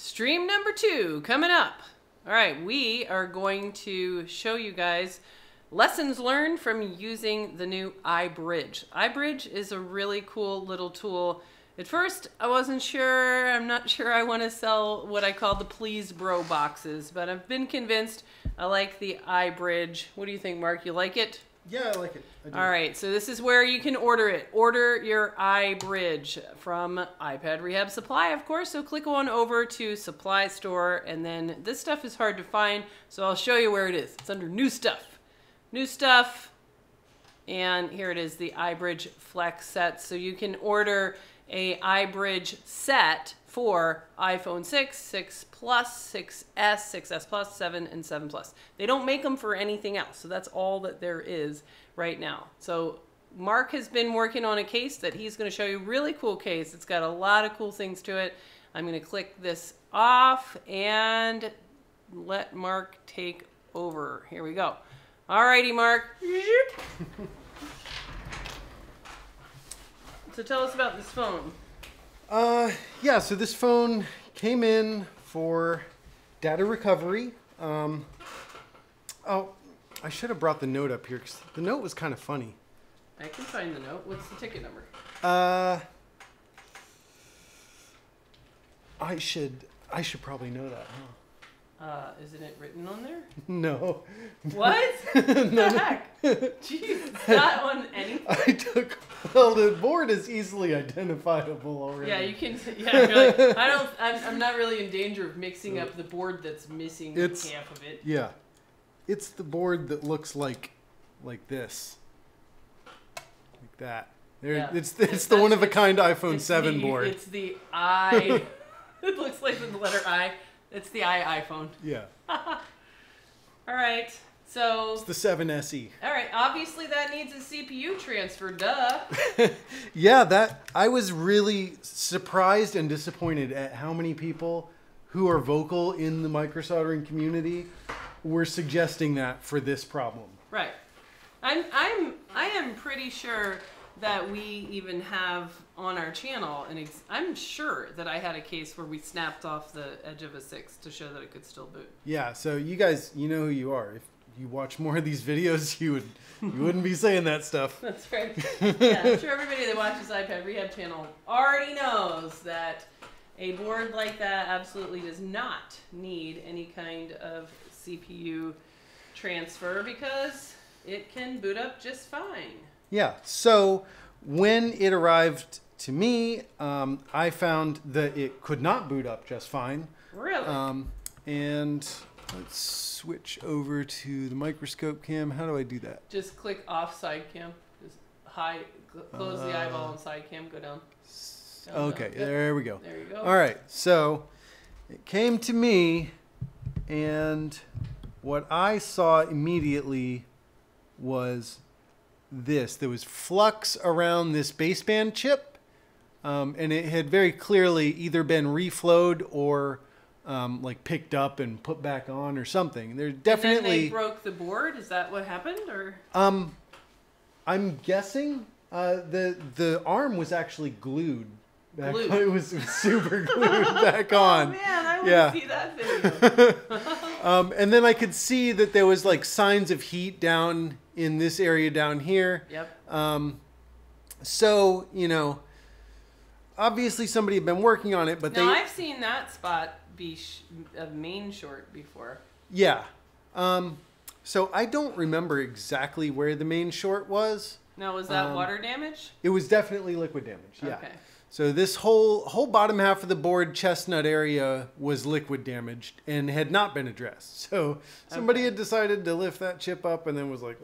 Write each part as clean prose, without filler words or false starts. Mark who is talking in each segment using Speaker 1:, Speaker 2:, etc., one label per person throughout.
Speaker 1: Stream number 2 coming up. All right, we are going to show you guys lessons learned from using the new iBridge. iBridge is a really cool little tool. At first, I wasn't sure. I'm not sure I want to sell what I call the Please Bro boxes, but I've been convinced I like the iBridge. What do you think, Mark? You like it?
Speaker 2: Yeah, I like it. I do.
Speaker 1: All right, so this is where you can order it. Order your iBridge from iPad Rehab Supply, of course. So click on over to Supply Store, and then this stuff is hard to find, so I'll show you where it is. It's under New Stuff. New Stuff, and here it is, the iBridge Flex set. So you can order a iBridge set for iPhone 6, 6 Plus, 6S, 6S Plus, 7, and 7 Plus. They don't make them for anything else, so that's all that there is right now. So Mark has been working on a case that he's going to show you. Really cool case. It's got a lot of cool things to it. I'm going to click this off and let Mark take over. Here we go. Alrighty, Mark. So tell us about this phone.
Speaker 2: Yeah, so this phone came in for data recovery. Oh, I should have brought the note up here because the note was kind of funny.
Speaker 1: I can find the note. What's the ticket number?
Speaker 2: I should probably know that, huh?
Speaker 1: Isn't it written on there?
Speaker 2: No.
Speaker 1: What? What the heck? Jeez, it's not on anything.
Speaker 2: Well, the board is easily identifiable already.
Speaker 1: Yeah, you can. Yeah, you're like, I'm not really in danger of mixing up the board that's missing half of it.
Speaker 2: Yeah, it's the board that looks like this, like that. There, yeah. It's the one of a kind iPhone 7 board.
Speaker 1: It's the I. It looks like the letter I. It's the iPhone.
Speaker 2: Yeah.
Speaker 1: All right. So
Speaker 2: it's the 7 SE.
Speaker 1: All right. Obviously, that needs a CPU transfer. Duh.
Speaker 2: Yeah, I was really surprised and disappointed at how many people who are vocal in the microsoldering community were suggesting that for this problem.
Speaker 1: Right. I am pretty sure that we even have on our channel, and I'm sure that I had a case where we snapped off the edge of a 6 to show that it could still boot.
Speaker 2: Yeah, so you guys, you know who you are. If you watch more of these videos, you wouldn't be saying that stuff.
Speaker 1: That's right. Yeah, I'm sure everybody that watches iPad Rehab channel already knows that a board like that absolutely does not need any kind of CPU transfer because it can boot up just fine. Yeah,
Speaker 2: so when it arrived to me, I found that it could not boot up just fine.
Speaker 1: Really?
Speaker 2: And let's switch over to the microscope cam. How do I do that?
Speaker 1: Just click off side cam. Just close the eyeball and side cam, go down.
Speaker 2: Okay, there we go.
Speaker 1: There you go.
Speaker 2: All right, so it came to me, and what I saw immediately was this. There was flux around this baseband chip, and it had very clearly either been reflowed or like picked up and put back on or something. There's definitely.
Speaker 1: And then they broke the board. Is that what happened, or?
Speaker 2: I'm guessing the arm was actually glued.
Speaker 1: Glued.
Speaker 2: It was super glued back on.
Speaker 1: Oh man, I want to see that video.
Speaker 2: And then I could see that there was like signs of heat down in this area down here.
Speaker 1: Yep.
Speaker 2: So, you know, obviously somebody had been working on it, but
Speaker 1: now I've seen that spot be a main short before.
Speaker 2: Yeah. So I don't remember exactly where the main short was.
Speaker 1: Now, was that water damage?
Speaker 2: It was definitely liquid damage. Yeah.
Speaker 1: Okay.
Speaker 2: So this whole bottom half of the board chestnut area was liquid damaged and had not been addressed. So somebody had decided to lift that chip up and then was like,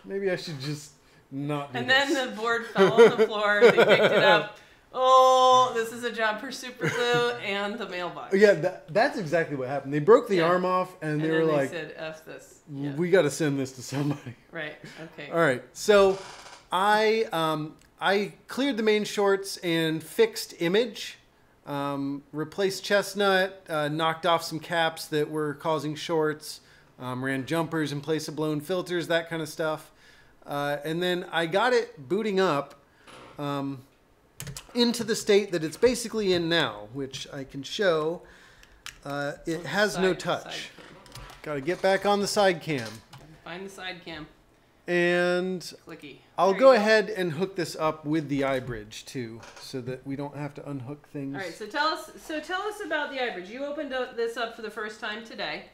Speaker 2: maybe I should just not do
Speaker 1: this.
Speaker 2: this.
Speaker 1: And then the board fell on the floor. They picked it up. Oh, this is a job for super glue and the mailbox.
Speaker 2: Yeah, that's exactly what happened. They broke the arm off and they were like,
Speaker 1: they said, F this.
Speaker 2: Yeah. We got to send this to somebody.
Speaker 1: Right. Okay.
Speaker 2: All right. So I cleared the main shorts and fixed image, replaced chestnut, knocked off some caps that were causing shorts, ran jumpers in place of blown filters, that kind of stuff. And then I got it booting up into the state that it's basically in now, which I can show. it has no touch. Got to get back on the side cam.
Speaker 1: Find the side cam.
Speaker 2: And
Speaker 1: Clicky.
Speaker 2: I'll go ahead and hook this up with the iBridge too, so that we don't have to unhook things.
Speaker 1: All right. So tell us about the iBridge. You opened this up for the first time today.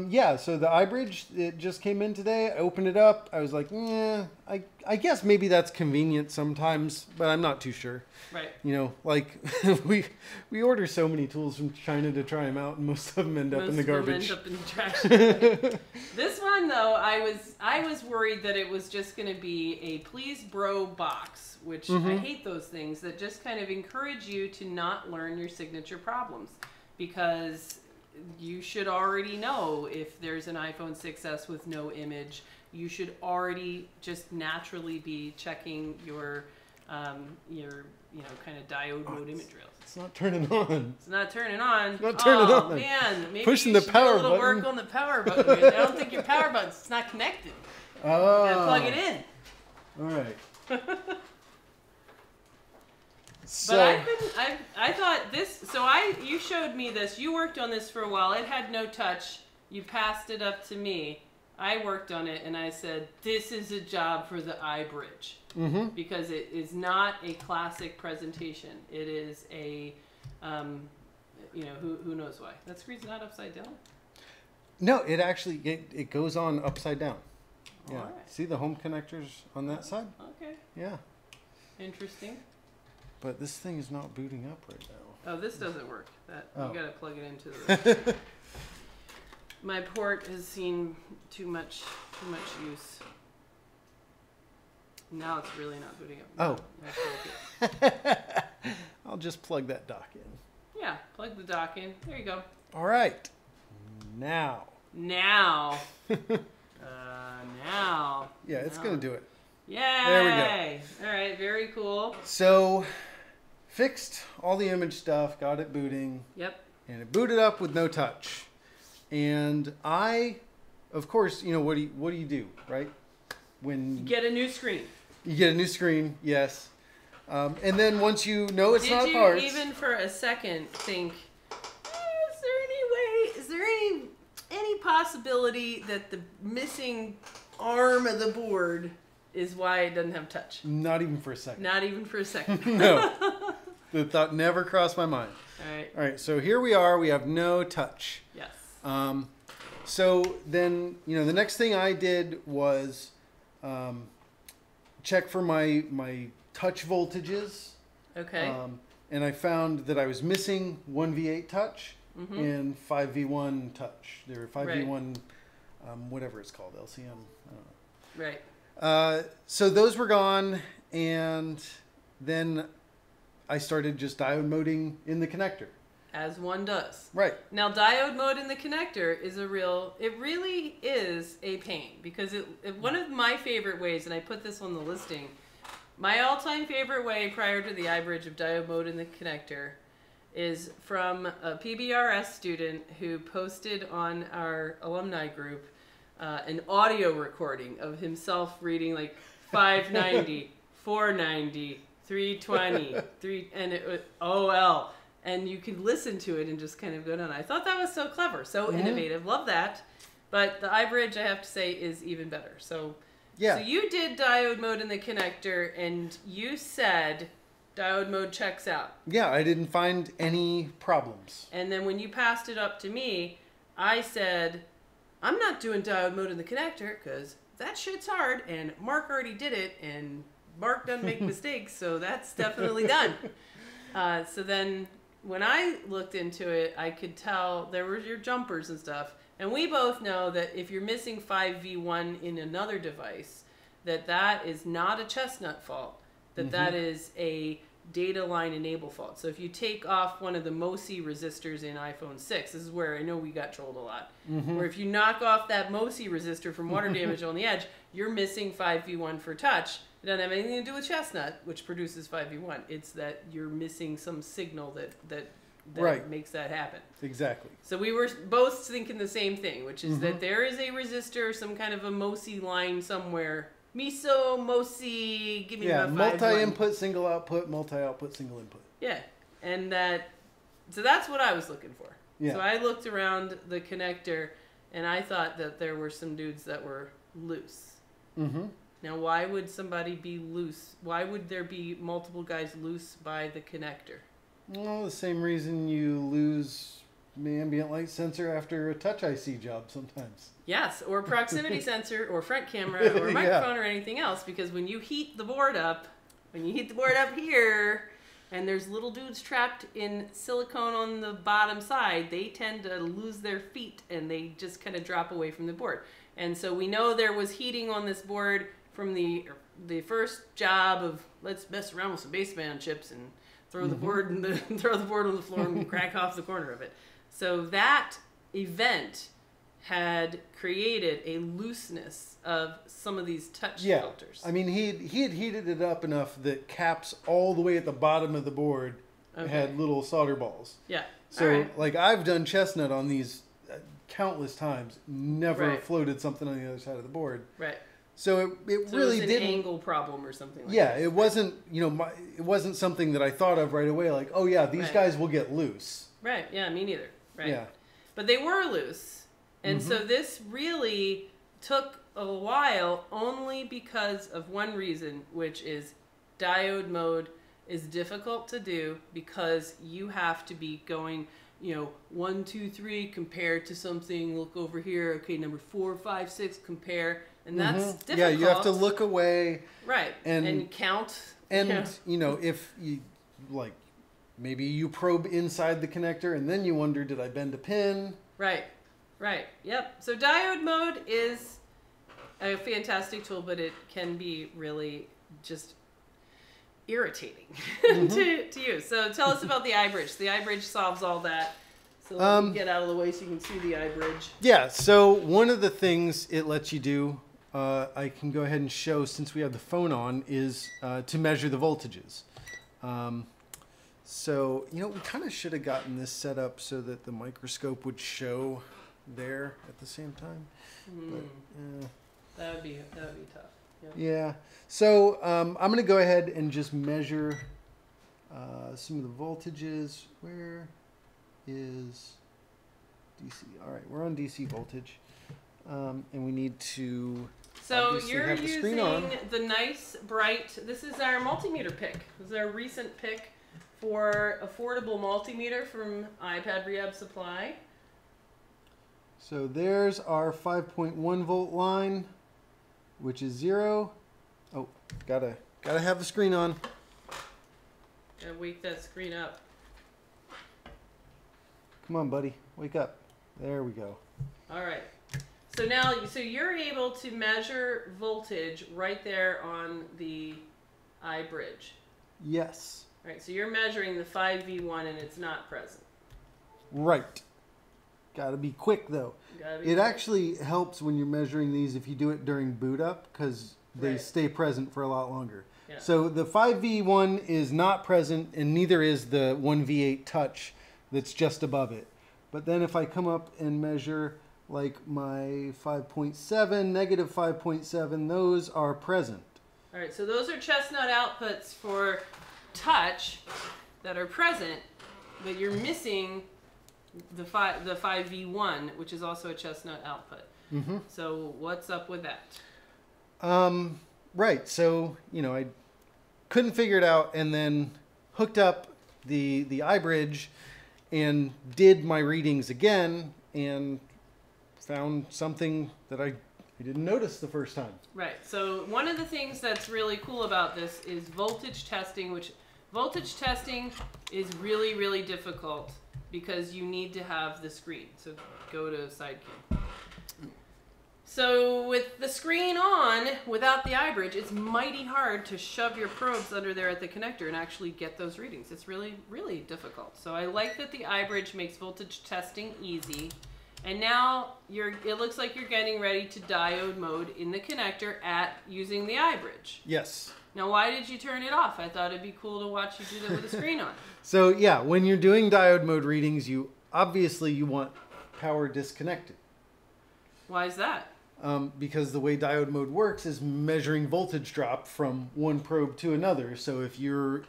Speaker 2: Yeah, so the iBridge, it just came in today. I opened it up. I was like, I guess maybe that's convenient sometimes, but I'm not too sure.
Speaker 1: Right.
Speaker 2: You know, like we order so many tools from China to try them out, and most of them end up in the garbage.
Speaker 1: Most of them end up in the trash. This one, though, I was worried that it was just going to be a Please Bro box, which I hate those things that just kind of encourage you to not learn your signature problems, because you should already know if there's an iPhone 6s with no image. You should already just naturally be checking your kind of diode mode image rails.
Speaker 2: It's not turning on.
Speaker 1: It's not turning on.
Speaker 2: It's not turning on.
Speaker 1: Oh man, maybe
Speaker 2: pushing
Speaker 1: you
Speaker 2: the
Speaker 1: should
Speaker 2: power
Speaker 1: do a little
Speaker 2: button.
Speaker 1: work on the power button. I don't think your power button's not connected.
Speaker 2: Oh.
Speaker 1: You gotta plug it in.
Speaker 2: All right.
Speaker 1: But I thought this, you showed me this, you worked on this for a while, it had no touch, you passed it up to me, I worked on it, and I said, this is a job for the iBridge, because it is not a classic presentation, it is a, who knows why. That screen's not upside down?
Speaker 2: No, it actually, it goes on upside down. Yeah.
Speaker 1: All right.
Speaker 2: See the home connectors on that side?
Speaker 1: Okay.
Speaker 2: Yeah.
Speaker 1: Interesting.
Speaker 2: But this thing is not booting up right now.
Speaker 1: Oh, this doesn't work. You gotta plug it into the. My port has seen too much use. Now it's really not booting up.
Speaker 2: Oh. I'll just plug that dock in.
Speaker 1: Yeah, plug the dock in. There you go.
Speaker 2: All right. Now.
Speaker 1: Now.
Speaker 2: Yeah, it's gonna do it.
Speaker 1: Yay!
Speaker 2: There we go.
Speaker 1: All right, very cool.
Speaker 2: So, fixed all the image stuff, got it booting.
Speaker 1: Yep.
Speaker 2: And it booted up with no touch. And of course, what do you do, right? When
Speaker 1: you get a new screen.
Speaker 2: You get a new screen, yes. And then once you know it's not parts.
Speaker 1: Did you even for a second think, is there any possibility that the missing arm of the board is why it doesn't have touch?
Speaker 2: Not even for a second.
Speaker 1: Not even for a second.
Speaker 2: No. The thought never crossed my mind.
Speaker 1: All
Speaker 2: right, so here we are. We have no touch.
Speaker 1: Yes.
Speaker 2: So then, the next thing I did was check for my touch voltages.
Speaker 1: Okay.
Speaker 2: And I found that I was missing 1V8 touch and 5V1 touch. There were 5V1, whatever it's called, LCM. I don't know.
Speaker 1: Right.
Speaker 2: So those were gone, and then I started just diode moding in the connector.
Speaker 1: As one does.
Speaker 2: Right.
Speaker 1: Now, diode mode in the connector is it really is a pain, because one of my favorite ways, and I put this on the listing, my all-time favorite way prior to the iBridge of diode mode in the connector is from a PBRS student who posted on our alumni group an audio recording of himself reading like 590, 490, 320, and it was OL. And you can listen to it and just kind of go down. I thought that was so clever, so innovative. Love that. But the iBridge, I have to say, is even better. So,
Speaker 2: yeah.
Speaker 1: So you did diode mode in the connector, and you said diode mode checks out.
Speaker 2: Yeah, I didn't find any problems.
Speaker 1: And then when you passed it up to me, I said, I'm not doing diode mode in the connector because that shit's hard, and Mark already did it, and Mark doesn't make mistakes, so that's definitely done. So then when I looked into it, I could tell there were your jumpers and stuff. And we both know that if you're missing 5V1 in another device, that is not a chestnut fault, that is a data line enable fault. So if you take off one of the MOSI resistors in iPhone 6, this is where I know we got trolled a lot, where if you knock off that MOSI resistor from water damage on the edge, you're missing 5V1 for touch. It doesn't have anything to do with chestnut, which produces 5V1. It's that you're missing some signal that
Speaker 2: right.
Speaker 1: makes that happen.
Speaker 2: Exactly.
Speaker 1: So we were both thinking the same thing, which is that there is a resistor, some kind of a MOSI line somewhere. MISO, MOSI, give me my 5
Speaker 2: multi-input, single output, multi-output, single input.
Speaker 1: Yeah, and that So that's what I was looking for.
Speaker 2: Yeah.
Speaker 1: So I looked around the connector, and I thought that there were some dudes that were loose.
Speaker 2: Mm-hmm.
Speaker 1: Now, why would somebody be loose? Why would there be multiple guys loose by the connector?
Speaker 2: Well, the same reason you lose the ambient light sensor after a touch IC job sometimes.
Speaker 1: Yes, or proximity sensor, or front camera, or microphone, or anything else. Because when you heat the board up, here, and there's little dudes trapped in silicone on the bottom side, they tend to lose their feet, and they just kind of drop away from the board. And so we know there was heating on this board from the first job of let's mess around with some baseband chips and throw the board on the floor and crack off the corner of it. So that event had created a looseness of some of these touch filters.
Speaker 2: I mean, he had heated it up enough that caps all the way at the bottom of the board had little solder balls.
Speaker 1: Yeah.
Speaker 2: So, like, I've done chestnut on these countless times, never floated something on the other side of the board.
Speaker 1: Right.
Speaker 2: So it really didn't.
Speaker 1: It was an angle problem or something like that.
Speaker 2: Yeah, it wasn't, it wasn't something that I thought of right away, like, oh yeah, these guys will get loose.
Speaker 1: Right, yeah, me neither. Right.
Speaker 2: Yeah.
Speaker 1: But they were loose. And so this really took a while only because of one reason, which is diode mode is difficult to do because you have to be going, 1, 2, 3, compare to something, look over here, okay, number 4, 5, 6, compare. And that's difficult.
Speaker 2: Yeah, you have to look away.
Speaker 1: Right. And count.
Speaker 2: And, if you, like, maybe you probe inside the connector and then you wonder, did I bend a pin?
Speaker 1: Right. Right. Yep. So diode mode is a fantastic tool, but it can be really just irritating to use. So tell us about the iBridge. The iBridge solves all that. So let me get out of the way so you can see the iBridge. Yeah.
Speaker 2: So one of the things it lets you do, I can go ahead and show since we have the phone on, is to measure the voltages. So, we kind of should have gotten this set up so that the microscope would show there at the same time. But,
Speaker 1: that would be tough.
Speaker 2: Yeah. So I'm going to go ahead and just measure some of the voltages. Where is DC? All right, we're on DC voltage, and we need to.
Speaker 1: So you're using the nice bright. This is our multimeter pick. This is our recent pick for affordable multimeter from iPad Rehab Supply.
Speaker 2: So there's our 5.1 volt line, which is 0. Oh, gotta have the screen on.
Speaker 1: Gotta wake that screen up.
Speaker 2: Come on, buddy, wake up. There we go.
Speaker 1: All right. So now, you're able to measure voltage right there on the iBridge.
Speaker 2: Yes.
Speaker 1: All right. So you're measuring the 5V1 and it's not present.
Speaker 2: Right. Got to be quick though. It actually helps when you're measuring these if you do it during boot up because they stay present for a lot longer. Yeah. So the 5V1 is not present and neither is the 1V8 touch that's just above it. But then if I come up and measure like my 5.7, negative 5.7, those are present.
Speaker 1: All right, so those are chestnut outputs for touch that are present, but you're missing the 5V1, which is also a chestnut output. So what's up with that?
Speaker 2: Right, so, I couldn't figure it out and then hooked up the iBridge and did my readings again and found something that I didn't notice the first time.
Speaker 1: Right. So one of the things that's really cool about this is voltage testing, which voltage testing is really, really difficult because you need to have the screen. So go to side cam. So with the screen on, without the iBridge, it's mighty hard to shove your probes under there at the connector and actually get those readings. It's really, really difficult. So I like that the iBridge makes voltage testing easy. And now it looks like you're getting ready to diode mode in the connector using the iBridge.
Speaker 2: Yes.
Speaker 1: Now, why did you turn it off? I thought it'd be cool to watch you do that with the screen on.
Speaker 2: So yeah, when you're doing diode mode readings, you want power disconnected.
Speaker 1: Why is that?
Speaker 2: Because the way diode mode works is measuring voltage drop from one probe to another. So if you're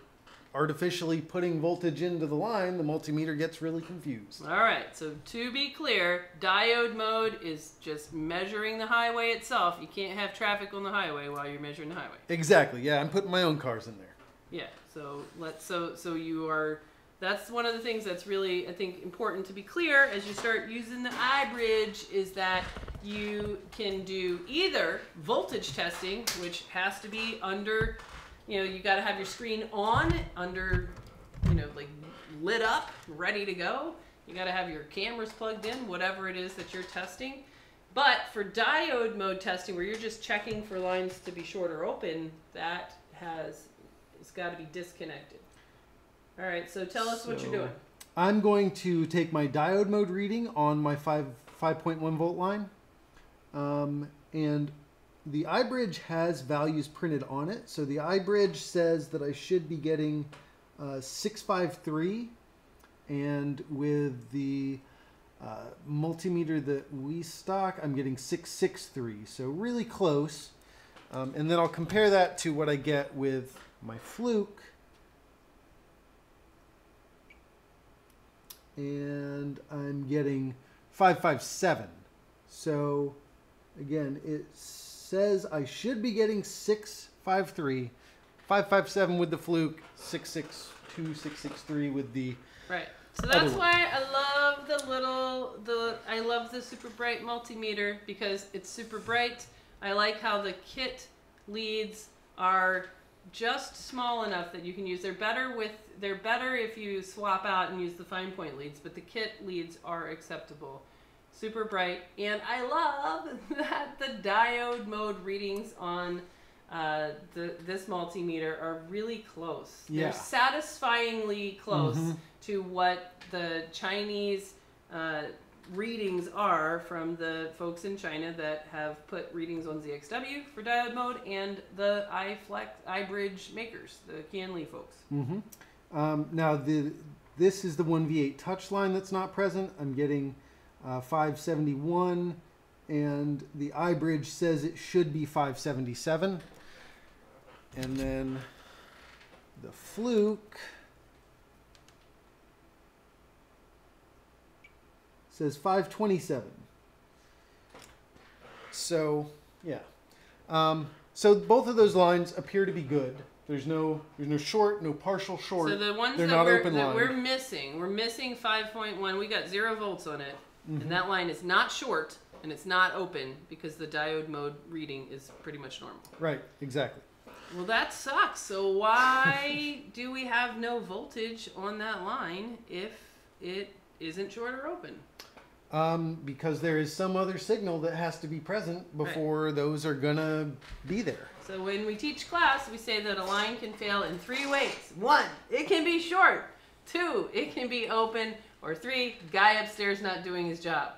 Speaker 2: artificially putting voltage into the line, the multimeter gets really confused.
Speaker 1: All right, so to be clear, diode mode is just measuring the highway itself. You can't have traffic on the highway while you're measuring the highway.
Speaker 2: Exactly. Yeah, I'm putting my own cars in there.
Speaker 1: Yeah, so you are, that's one of the things that's really, I think, important to be clear as you start using the iBridge, is that you can do either voltage testing, which has to be under, you got to have your screen on, under, like lit up, ready to go. You got to have your cameras plugged in, whatever it is that you're testing. But for diode mode testing, where you're just checking for lines to be short or open, it's got to be disconnected. All right, so tell us what you're doing.
Speaker 2: I'm going to take my diode mode reading on my 5.1 volt line. And the iBridge has values printed on it. So the iBridge says that I should be getting 653. And with the multimeter that we stock, I'm getting 663. So really close. And then I'll compare that to what I get with my Fluke. And I'm getting 557. So again, it says I should be getting 653, 557 with the Fluke, 662, 663 with the
Speaker 1: right. So that's why I love the super bright multimeter, because it's super bright. I like how the kit leads are just small enough that you can use. They're better if you swap out and use the fine point leads, but the kit leads are acceptable. Super bright, and I love that the diode mode readings on this multimeter are really close.
Speaker 2: Yeah.
Speaker 1: They're satisfyingly close to what the Chinese readings are from the folks in China that have put readings on ZXW for diode mode, and the iBridge makers, the Qianli folks.
Speaker 2: Now this is the 1V8 touch line that's not present. I'm getting 571, and the iBridge says it should be 577. And then the Fluke says 527. So yeah, so both of those lines appear to be good. There's no short, no partial short.
Speaker 1: So the ones that we're missing 5.1. We got 0 volts on it, and that line is not short and it's not open because the diode mode reading is pretty much normal. Right,
Speaker 2: exactly.
Speaker 1: Well, that sucks. So why do we have no voltage on that line if it isn't short or open?
Speaker 2: Because there is some other signal that has to be present before those are gonna be there.
Speaker 1: So when we teach class, we say that a line can fail in 3 ways. 1, it can be short. 2, it can be open. Or 3, guy upstairs not doing his job.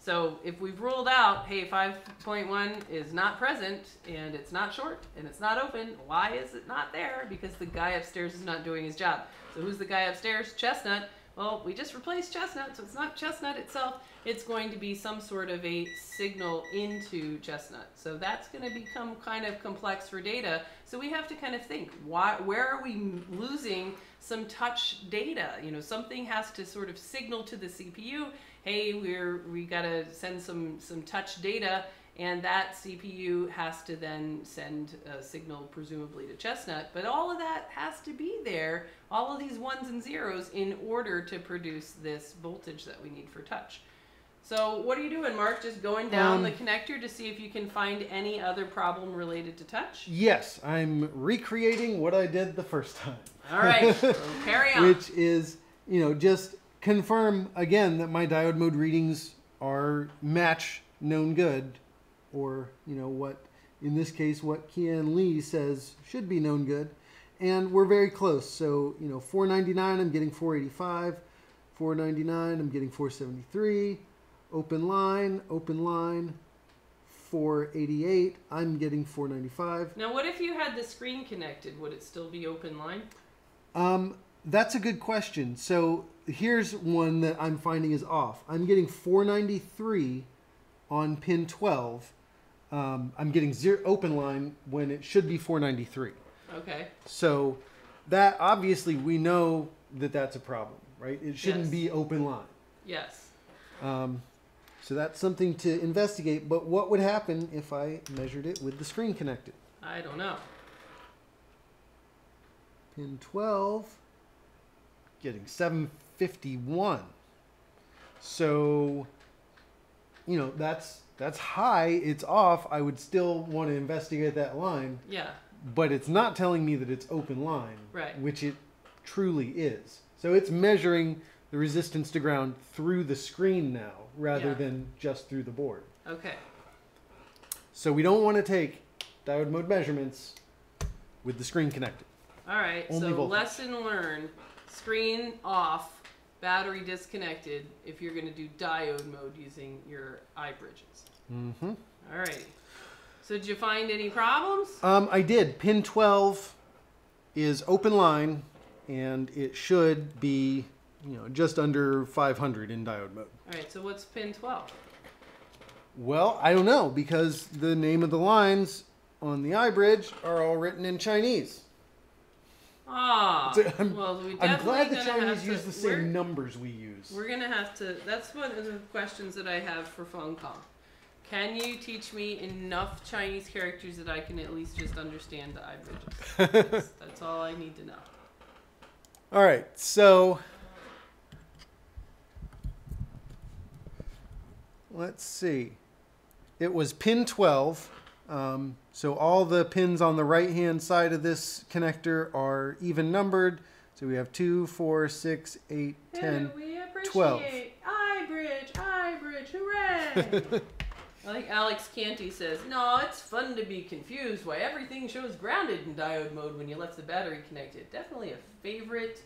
Speaker 1: So if we've ruled out, hey, 5.1 is not present, and it's not short, and it's not open, why is it not there? Because the guy upstairs is not doing his job. So who's the guy upstairs? Chestnut. Well, we just replaced Chestnut, so it's not Chestnut itself. It's going to be some sort of a signal into Chestnut. So that's going to become kind of complex for data. So we have to kind of think, where are we losing some touch data? Something has to sort of signal to the CPU, hey, we got to send some touch data, and that CPU has to then send a signal presumably to Chestnut. But all of that has to be there, all of these 1s and 0s, in order to produce this voltage that we need for touch. So what are you doing, Mark? Just going down the connector to see if you can find any other problem related to touch?
Speaker 2: Yes, I'm recreating what I did the first time.
Speaker 1: All right, so carry on.
Speaker 2: Which is, just confirm again that my diode mode readings are match known good, or, what, in this case, what Qianli says should be known good. And we're very close. So, 499, I'm getting 485. 499, I'm getting 473. Open line, 488, I'm getting 495.
Speaker 1: Now, what if you had the screen connected? Would it still be open line?
Speaker 2: That's a good question. So here's one that I'm finding is off. I'm getting 493 on pin 12. I'm getting 0 open line when it should be 493.
Speaker 1: Okay.
Speaker 2: So that obviously we know that that's a problem, right? It shouldn't
Speaker 1: Yes.
Speaker 2: be open line.
Speaker 1: Yes.
Speaker 2: So that's something to investigate. But what would happen if I measured it with the screen connected?
Speaker 1: I don't know.
Speaker 2: Pin 12, getting 751. So, you know, that's high. It's off. I would still want to investigate that line.
Speaker 1: Yeah.
Speaker 2: But it's not telling me that it's open line,
Speaker 1: Right.
Speaker 2: which it truly is. So it's measuring the resistance to ground through the screen now, rather
Speaker 1: Yeah.
Speaker 2: than just through the board.
Speaker 1: Okay.
Speaker 2: So we don't want to take diode mode measurements with the screen connected.
Speaker 1: All right.
Speaker 2: Only
Speaker 1: So
Speaker 2: voltage.
Speaker 1: lesson learned: screen off, battery disconnected. If you're going to do diode mode using your iBridges.
Speaker 2: Mm-hmm.
Speaker 1: All right. So did you find any problems?
Speaker 2: I did. Pin 12 is open line, and it should be, you know, just under 500 in diode mode.
Speaker 1: All right. So what's pin 12?
Speaker 2: Well, I don't know, because the name of the lines on the iBridge are all written in Chinese.
Speaker 1: Ah.
Speaker 2: So I'm
Speaker 1: definitely
Speaker 2: glad the
Speaker 1: gonna
Speaker 2: Chinese
Speaker 1: have to-
Speaker 2: use the same numbers we use.
Speaker 1: We're gonna have to. That's one of the questions that I have for phone call. Can you teach me enough Chinese characters that I can at least just understand the iBridges? That's all I need to know.
Speaker 2: All right, so let's see. It was pin 12. So all the pins on the right-hand side of this connector are even numbered. So we have 2, 4, 6, 8, 10,
Speaker 1: we appreciate
Speaker 2: 12.
Speaker 1: iBridge, hooray! Like Alex Canty says, no, it's fun to be confused why everything shows grounded in diode mode when you left the battery connected. Definitely a favorite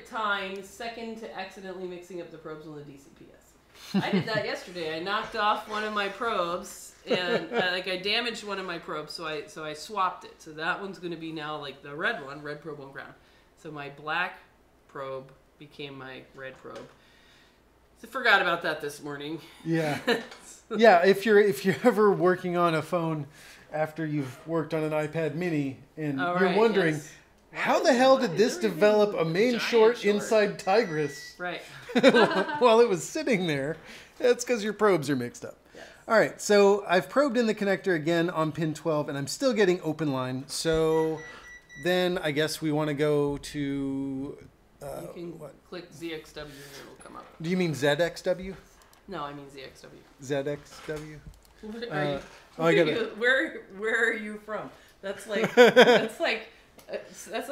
Speaker 1: time, second to accidentally mixing up the probes on the DCPS. I did that yesterday. I knocked off one of my probes, and I damaged one of my probes, so I swapped it. So that one's going to be now like the red one, red probe on ground. So my black probe became my red probe. I forgot about that this morning.
Speaker 2: Yeah. Yeah, if you're ever working on a phone after you've worked on an iPad mini and you're wondering,
Speaker 1: yes.
Speaker 2: how the hell did this develop a main short inside Tigris?
Speaker 1: Right.
Speaker 2: While it was sitting there? That's because your probes are mixed up.
Speaker 1: Yes.
Speaker 2: All right, so I've probed in the connector again on pin 12, and I'm still getting open line. So then I guess we want to go to...
Speaker 1: You can click ZXW and it'll come up.
Speaker 2: Do you mean ZXW?
Speaker 1: No, I mean ZXW.
Speaker 2: ZXW?
Speaker 1: What are you, where are you from? That's like that's like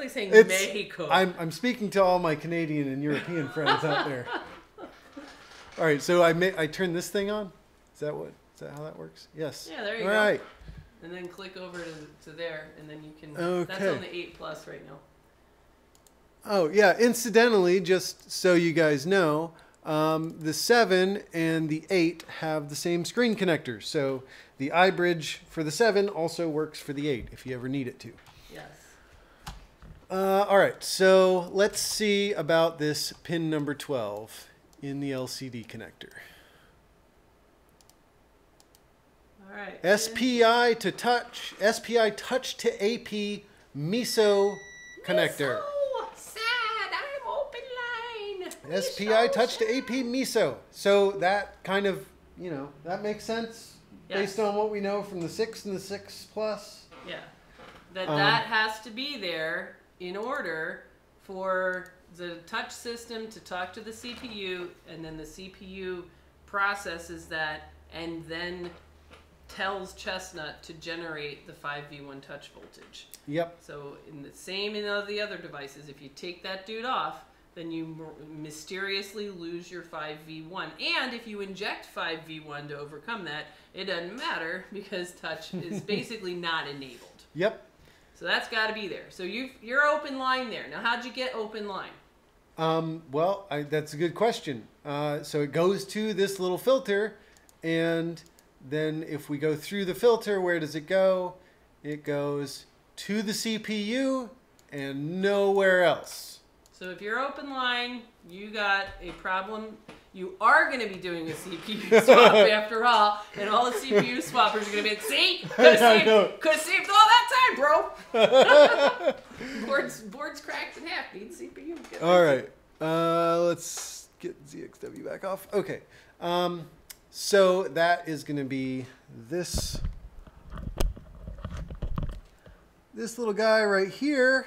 Speaker 1: saying Mexico.
Speaker 2: I'm speaking to all my Canadian and European friends out there. All right, so I turn this thing on. Is that how that works? Yes.
Speaker 1: Yeah, there you go.
Speaker 2: All right.
Speaker 1: And then click over to there, and then you can.
Speaker 2: Okay.
Speaker 1: That's on the 8+ right now.
Speaker 2: Oh yeah. Incidentally, just so you guys know, the 7 and the 8 have the same screen connector. So the iBridge for the 7 also works for the 8 if you ever need it to.
Speaker 1: Yes.
Speaker 2: All right. So let's see about this pin number 12 in the LCD connector.
Speaker 1: All right.
Speaker 2: SPI to touch. SPI touch to AP MISO connector. SPI touch to AP MISO. So that kind of, that makes sense based on what we know from the 6 and the 6 Plus.
Speaker 1: Yeah. That has to be there in order for the touch system to talk to the CPU, and then the CPU processes that and then tells Chestnut to generate the 5V1 touch voltage.
Speaker 2: Yep.
Speaker 1: So in all the other devices, if you take that dude off, then you mysteriously lose your 5V1. And if you inject 5V1 to overcome that, it doesn't matter because touch is basically not enabled.
Speaker 2: Yep.
Speaker 1: So that's got to be there. So you're open line there. Now, how'd you get open line?
Speaker 2: Well, that's a good question. So it goes to this little filter, and then if we go through the filter, where does it go? It goes to the CPU and nowhere else.
Speaker 1: So if you're open line, you got a problem. You are going to be doing a CPU swap after all, and all the CPU swappers are going to be like, see? Could have saved all that time, bro. board's cracked in half. Need CPU.
Speaker 2: All right. Let's get ZXW back off. Okay. So that is going to be this little guy right here.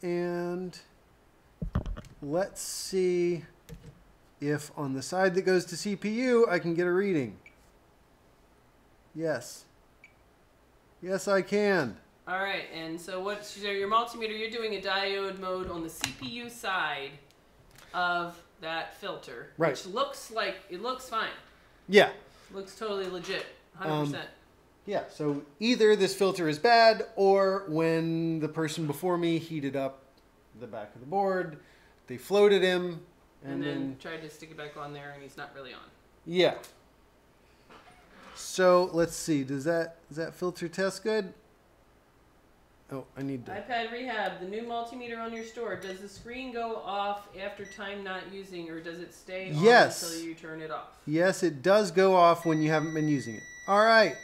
Speaker 2: And let's see if on the side that goes to CPU, I can get a reading. Yes. Yes, I can.
Speaker 1: All right, and so your multimeter, you're doing a diode mode on the CPU side of that filter,
Speaker 2: right.
Speaker 1: Which looks like, it looks fine.
Speaker 2: Yeah.
Speaker 1: Looks totally legit, 100%.
Speaker 2: Yeah, so either this filter is bad, or when the person before me heated up the back of the board, they floated him,
Speaker 1: and then tried to stick it back on there, and he's not really on.
Speaker 2: Yeah. So let's see. Does that filter test good? Oh, I need to.
Speaker 1: iPad Rehab, the new multimeter on your store. Does the screen go off after time not using, or does it stay on until you turn it off?
Speaker 2: Yes, it does go off when you haven't been using it. All right.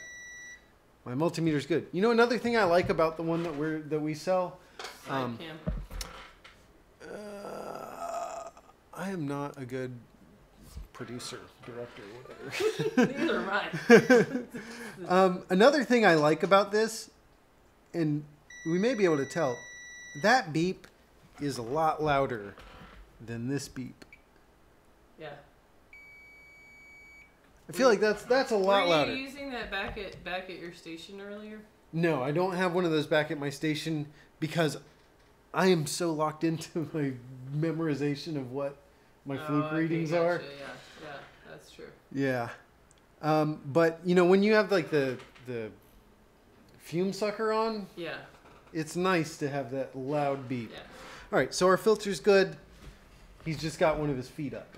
Speaker 2: My multimeter's good. You know, another thing I like about the one that we sell. I am not a good producer, director, whatever.
Speaker 1: Neither am I.
Speaker 2: Another thing I like about this, and we may be able to tell, that beep is a lot louder than this beep.
Speaker 1: Yeah.
Speaker 2: I feel like that's a lot louder.
Speaker 1: Were you using that back at your station earlier?
Speaker 2: No, I don't have one of those back at my station because I am so locked into my memorization of what my fluke readings are.
Speaker 1: Yeah, that's true.
Speaker 2: Yeah. But, you know, when you have, like, the fume sucker on,
Speaker 1: yeah,
Speaker 2: it's nice to have that loud beep.
Speaker 1: Yeah.
Speaker 2: All right, so our filter's good. He's just got one of his feet up.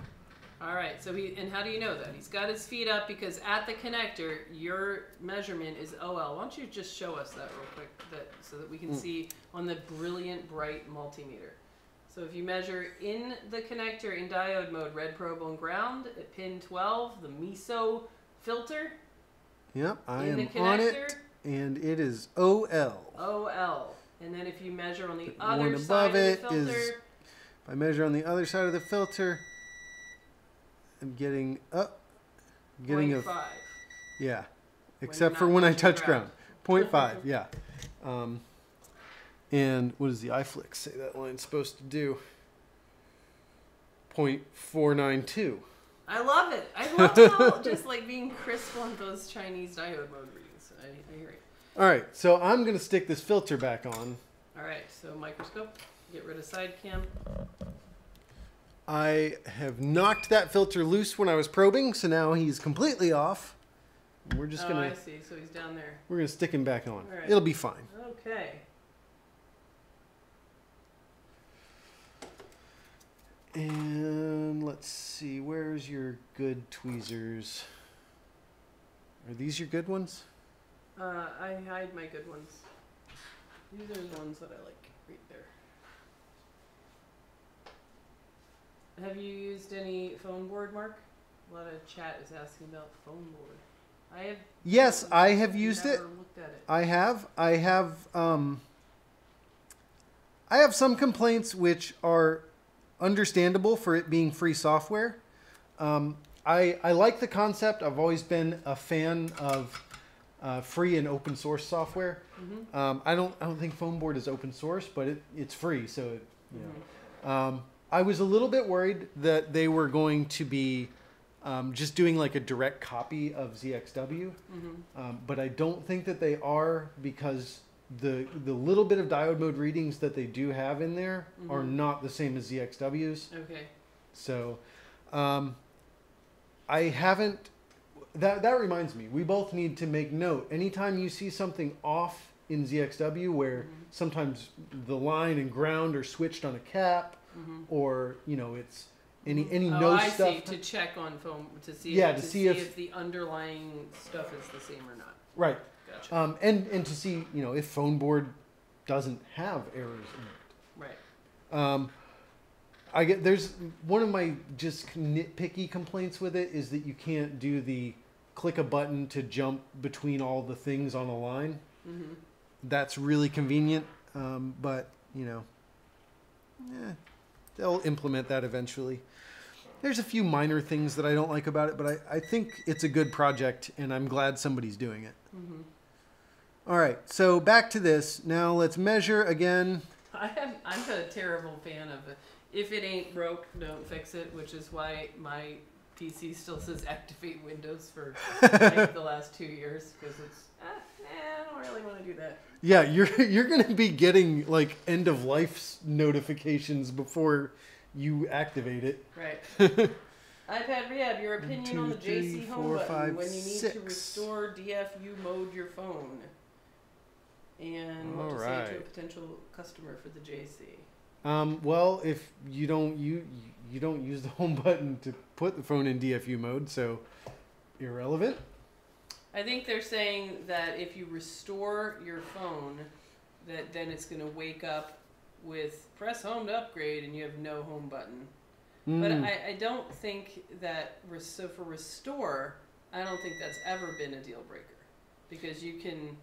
Speaker 1: All right, so and how do you know that? He's got his feet up because at the connector, your measurement is OL. Why don't you just show us that real quick so that we can see on the brilliant, bright multimeter. So if you measure in the connector in diode mode, red probe on ground at pin 12, the MISO filter.
Speaker 2: Yep, I am on it, and it is OL.
Speaker 1: OL. And then if you measure on the other side of the filter.
Speaker 2: If I measure on the other side of the filter, I'm getting a
Speaker 1: 0.5.
Speaker 2: Yeah, except for when I touch ground. 0.5, yeah. And what does the iFlix say that line's supposed to do? 0.492.
Speaker 1: I love it. I love how just like being crisp on those Chinese diode mode readings. I hear it.
Speaker 2: All right, so I'm going to stick this filter back on.
Speaker 1: All right, so microscope, get rid of side cam.
Speaker 2: I have knocked that filter loose when I was probing, so now he's completely off. We're just going to...
Speaker 1: I see, so he's down there.
Speaker 2: We're going to stick him back on.
Speaker 1: All right.
Speaker 2: It'll be fine.
Speaker 1: Okay.
Speaker 2: And let's see, where's your good tweezers? Are these your good ones?
Speaker 1: I hide my good ones. These are the ones that I like right there. Have you used any foam board, Mark? A lot of chat is asking about foam board.
Speaker 2: Yes, I have used it.
Speaker 1: Never looked at it.
Speaker 2: I have some complaints which are understandable for it being free software. I like the concept. I've always been a fan of free and open source software. Mm-hmm. I don't think foam board is open source, but it's free. So I was a little bit worried that they were going to be just doing like a direct copy of ZXW, but I don't think that they are, because the little bit of diode mode readings that they do have in there are not the same as ZXW's.
Speaker 1: Okay.
Speaker 2: So I haven't. That reminds me, we both need to make note. Anytime you see something off in ZXW where sometimes the line and ground are switched on a cap, or it's any no
Speaker 1: I
Speaker 2: stuff.
Speaker 1: see, to check on foam to see if the underlying stuff is the same or not.
Speaker 2: Right.
Speaker 1: Gotcha.
Speaker 2: And to see if phone board doesn't have errors in it.
Speaker 1: Right.
Speaker 2: There's one of my just nitpicky complaints with it is that you can't do the click a button to jump between all the things on a line. that's really convenient. But, you know, they'll implement that eventually. There's a few minor things that I don't like about it, but I think it's a good project, and I'm glad somebody's doing it.
Speaker 1: Mm-hmm.
Speaker 2: All right, so back to this. Now let's measure again.
Speaker 1: I'm a terrible fan of it. If it ain't broke, don't fix it, which is why my PC still says activate Windows for like the last 2 years, because it's, I don't really want to do that.
Speaker 2: Yeah, you're going to be getting like end of life notifications before you activate it.
Speaker 1: Right. iPad Rehab, your opinion on the JC home button when you need to restore DFU mode your phone. And what to say to a potential customer for the JC.
Speaker 2: Well, if you don't use the home button to put the phone in DFU mode, so irrelevant.
Speaker 1: I think they're saying that if you restore your phone, that then it's going to wake up with press home to upgrade and you have no home button. But I don't think that, so for restore, I don't think that's ever been a deal breaker. Because you can...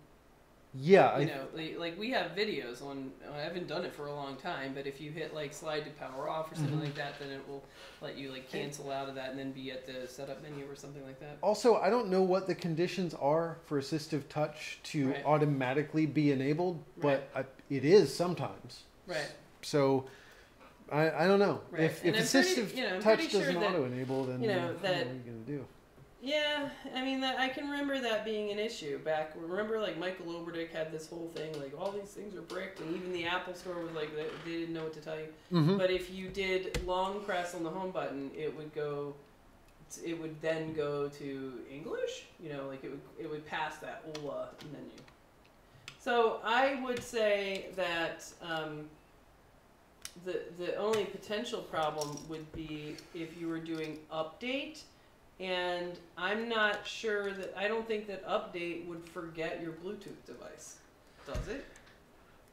Speaker 2: Yeah,
Speaker 1: you know, like we have videos on. I haven't done it for a long time, but if you hit like slide to power off or something like that, then it will let you like cancel out of that and then be at the setup menu or something like that.
Speaker 2: Also, I don't know what the conditions are for assistive touch to automatically be enabled, but it is sometimes.
Speaker 1: Right.
Speaker 2: So I don't know if assistive touch
Speaker 1: sure
Speaker 2: doesn't auto enable, then what are you gonna do?
Speaker 1: Yeah, I mean, I can remember that being an issue back. Remember, like, Michael Oberdick had this whole thing, like, all these things are bricked, and even the Apple Store was like, they didn't know what to tell you.
Speaker 2: Mm-hmm.
Speaker 1: But if you did long press on the home button, it would then go to English, you know, like, it would pass that OLA menu. So I would say that the only potential problem would be if you were doing update. And I'm not sure that, I don't think that update would forget your Bluetooth device. Does it?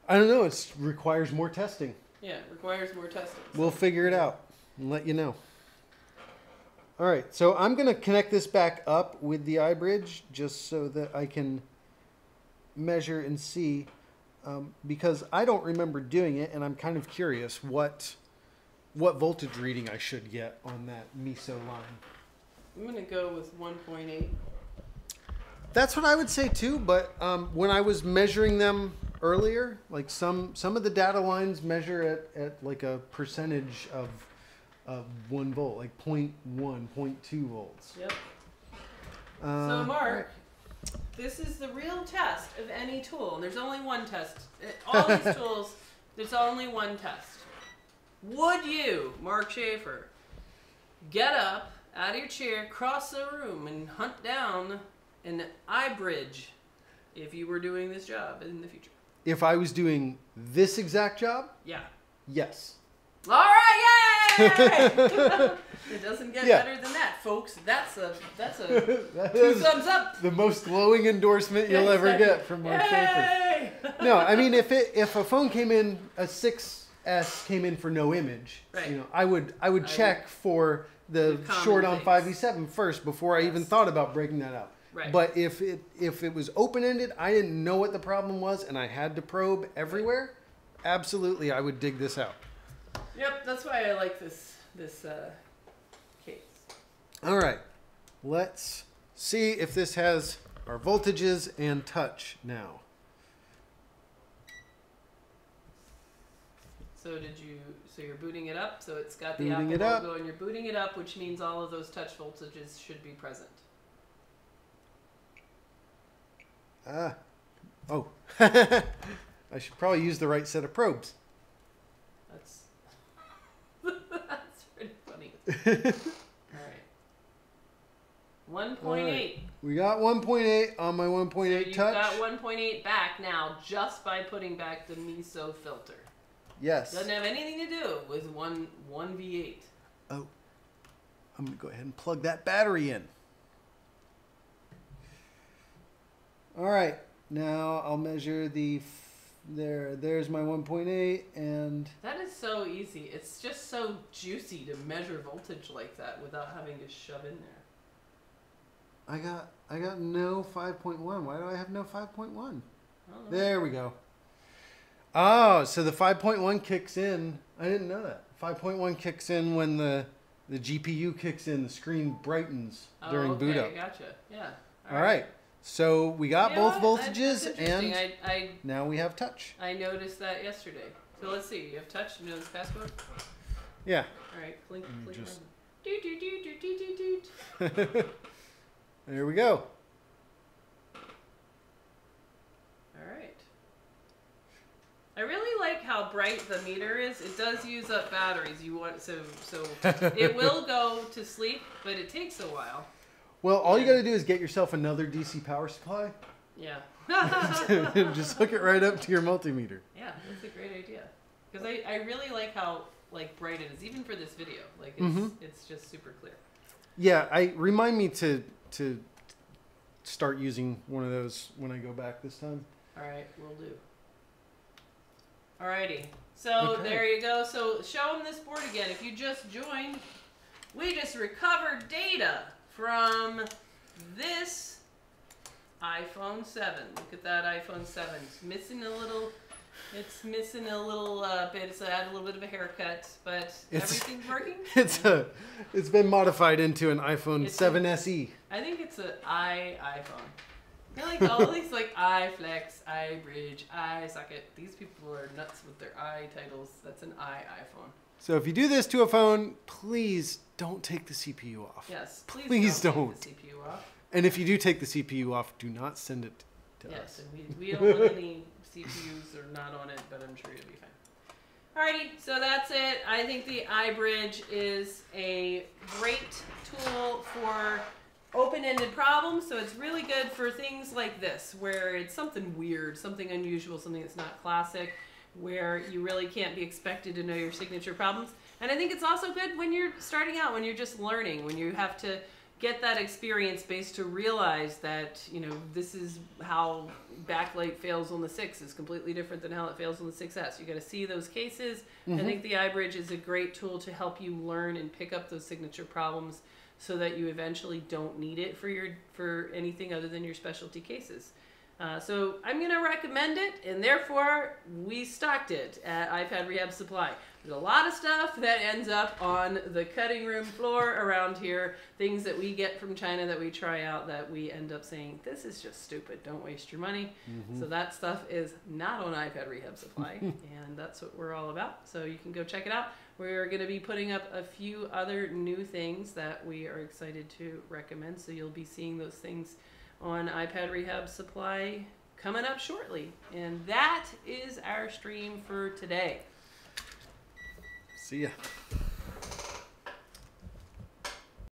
Speaker 2: I don't know. It requires more testing.
Speaker 1: Yeah, it requires more testing.
Speaker 2: We'll figure it out and let you know. All right, so I'm going to connect this back up with the iBridge just so that I can measure and see, because I don't remember doing it, and I'm kind of curious what voltage reading I should get on that MISO line.
Speaker 1: I'm going to go with 1.8.
Speaker 2: That's what I would say too, but when I was measuring them earlier, like some of the data lines measure at like a percentage of 1 volt, like 0.1, 0.2 volts.
Speaker 1: Yep. So Mark, this is the real test of any tool. There's only one test. All these tools, there's only one test. Would you, Mark Schaefer, get up out of your chair, cross the room, and hunt down an iBridge if you were doing this job in the future?
Speaker 2: If I was doing this exact job?
Speaker 1: Yeah.
Speaker 2: Yes.
Speaker 1: All right, yay! It doesn't get better than that, folks. That's a that 2 thumbs up.
Speaker 2: The most glowing endorsement you'll ever get from Mark Schaefer. No, I mean if a phone came in, a 6S came in for no image, you know, I would check for the short on 5V7 first before I even thought about breaking that out.
Speaker 1: Right.
Speaker 2: But if it was open-ended, I didn't know what the problem was, and I had to probe everywhere, absolutely I would dig this out.
Speaker 1: Yep, that's why I like this case.
Speaker 2: All right, let's see if this has our voltages and touch now.
Speaker 1: So you're booting it up, so it's got the Apple logo, and you're booting it up, which means all of those touch voltages should be present.
Speaker 2: Oh. I should probably use the right set of probes.
Speaker 1: That's pretty funny. All right. 1.8.
Speaker 2: Right. We got 1.8 on my 1.8 touch.
Speaker 1: So you've got 1.8 back now just by putting back the MISO filter.
Speaker 2: Yes.
Speaker 1: Doesn't have anything to do with 1V8.
Speaker 2: Oh. I'm going to go ahead and plug that battery in. All right. Now I'll measure there's my 1.8 and...
Speaker 1: That is so easy. It's just so juicy to measure voltage like that without having to shove in there.
Speaker 2: I got no 5.1. Why do I have no 5.1? There we go. Oh, so the 5.1 kicks in. I didn't know that. 5.1 kicks in when the GPU kicks in. The screen brightens during boot up.
Speaker 1: Gotcha. Yeah.
Speaker 2: All right. So we got both voltages, and
Speaker 1: I
Speaker 2: now we have touch.
Speaker 1: I noticed that yesterday. So let's see. You have touch. You know this passcode?
Speaker 2: Yeah.
Speaker 1: All right. Clink, clink.
Speaker 2: Just...
Speaker 1: Doot, doot, doot, doot, doot, doot, doot.
Speaker 2: There we go.
Speaker 1: All right. I really like how bright the meter is. It does use up batteries. You want so it will go to sleep, but it takes a while.
Speaker 2: Well, all you got to do is get yourself another DC power supply.
Speaker 1: Yeah.
Speaker 2: Just hook it right up to your multimeter.
Speaker 1: Yeah, that's a great idea. Because I really like how bright it is, even for this video. Like it's just super clear.
Speaker 2: Yeah, remind me to start using one of those when I go back this time.
Speaker 1: All right, will do. Alrighty, so there you go. So show them this board again. If you just joined, we just recovered data from this iPhone 7. Look at that iPhone 7. It's missing a little bit. So I had a little bit of a haircut, but everything's working.
Speaker 2: It's been modified into an iPhone 7 SE.
Speaker 1: I think it's an iPhone. They're like all these iFlex, iBridge, iSocket. These people are nuts with their i titles. That's an iPhone.
Speaker 2: So if you do this to a phone, please don't take the CPU off.
Speaker 1: Yes,
Speaker 2: please don't.
Speaker 1: Take the CPU off.
Speaker 2: And if you do take the CPU off, do not send it to us.
Speaker 1: Yes, and we don't want any CPUs or not on it, but I'm sure you'll be fine. Alrighty, so that's it. I think the iBridge is a great tool for open-ended problems, so it's really good for things like this, where it's something weird, something unusual, something that's not classic, where you really can't be expected to know your signature problems. And I think it's also good when you're starting out, when you're just learning, when you have to get that experience base to realize that, you know, this is how backlight fails on the 6 is completely different than how it fails on the 6S. You got to see those cases. I think the iBridge is a great tool to help you learn and pick up those signature problems so that you eventually don't need it for anything other than your specialty cases. So I'm going to recommend it, and therefore we stocked it at iPad Rehab Supply. There's a lot of stuff that ends up on the cutting room floor around here, things that we get from China that we try out that we end up saying, this is just stupid, don't waste your money. So that stuff is not on iPad Rehab Supply, and that's what we're all about. So you can go check it out. We're going to be putting up a few other new things that we are excited to recommend, so you'll be seeing those things on iPad Rehab Supply coming up shortly. And that is our stream for today.
Speaker 2: See ya.